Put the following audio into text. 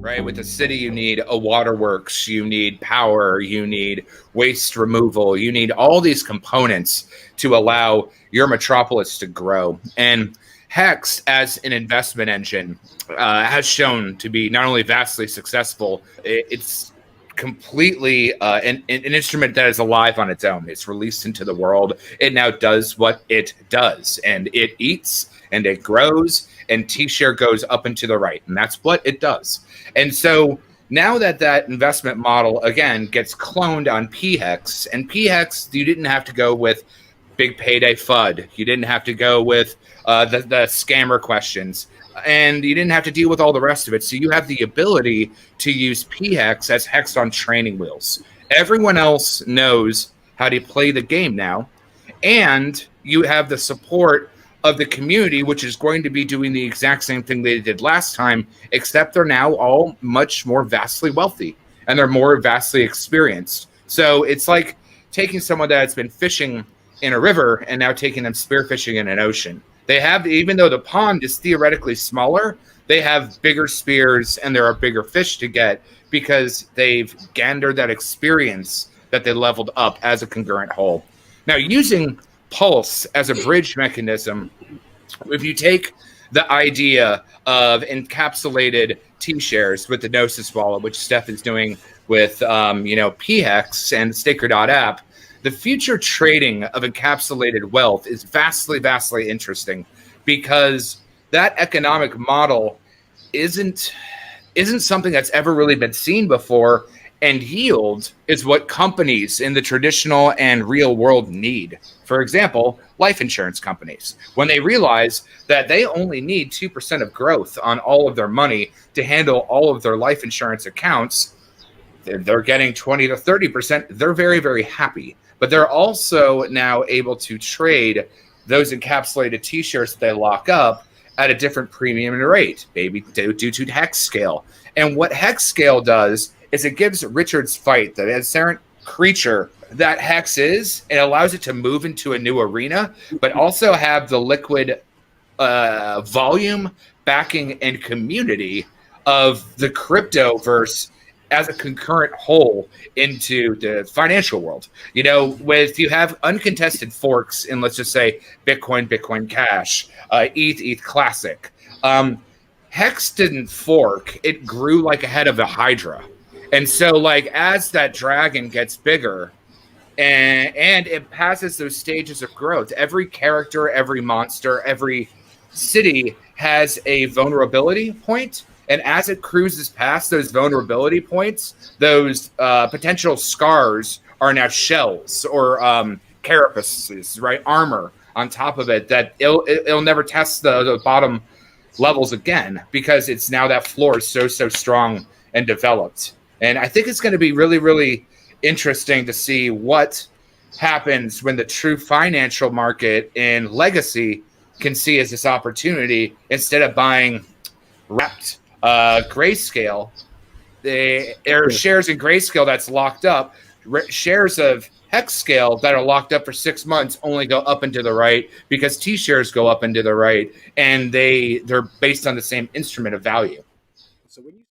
right? With a city, you need a waterworks, you need power, you need waste removal, you need all these components to allow your metropolis to grow. And HEX, as an investment engine, has shown to be not only vastly successful, it's completely an instrument that is alive on its own. It's released into the world. It now does what it does, and it eats and it grows, and T-share goes up and to the right, and that's what it does. And so now that investment model again gets cloned on PHEX, and PHEX, you didn't have to go with big payday FUD. You didn't have to go with the scammer questions, and you didn't have to deal with all the rest of it. So you have the ability to use PHEX as HEX on training wheels. Everyone else knows how to play the game now, and you have the support of the community, which is going to be doing the exact same thing they did last time, except they're now all much more vastly wealthy, and they're more vastly experienced. So it's like taking someone that's been fishing in a river and now taking them spearfishing in an ocean. They have, even though the pond is theoretically smaller, they have bigger spears and there are bigger fish to get because they've gathered that experience that they leveled up as a congruent whole. Now, using Pulse as a bridge mechanism, if you take the idea of encapsulated T-shares with the Gnosis wallet, which Steph is doing with PHEX and Staker.app, the future trading of encapsulated wealth is vastly, vastly interesting because that economic model isn't something that's ever really been seen before, and yield is what companies in the traditional and real world need. For example, life insurance companies, when they realize that they only need 2% of growth on all of their money to handle all of their life insurance accounts, they're getting 20 to 30%. They're very, very happy. But they're also now able to trade those encapsulated T-shares that they lock up at a different premium rate, maybe due to HEX scale. And what HEX scale does is it gives Richard's fight, the inherent creature that HEX is, it allows it to move into a new arena, but also have the liquid volume, backing, and community of the cryptoverse as a concurrent whole into the financial world. You know, with you have uncontested forks in, let's just say, Bitcoin, Bitcoin Cash, ETH Classic. HEX didn't fork. It grew like a head of a Hydra. And so, like, as that dragon gets bigger and it passes those stages of growth, every character, every monster, every city has a vulnerability point. And as it cruises past those vulnerability points, those potential scars are now shells or carapaces, right? Armor on top of it that it'll never test the bottom levels again because it's now that floor is so strong and developed. And I think it's going to be really, really interesting to see what happens when the true financial market in Legacy can see as this opportunity instead of buying wrapped Grayscale. There are shares in Grayscale that's locked up. Shares of HEX scale that are locked up for 6 months only go up and to the right because T-shares go up and to the right, and they're based on the same instrument of value. So when you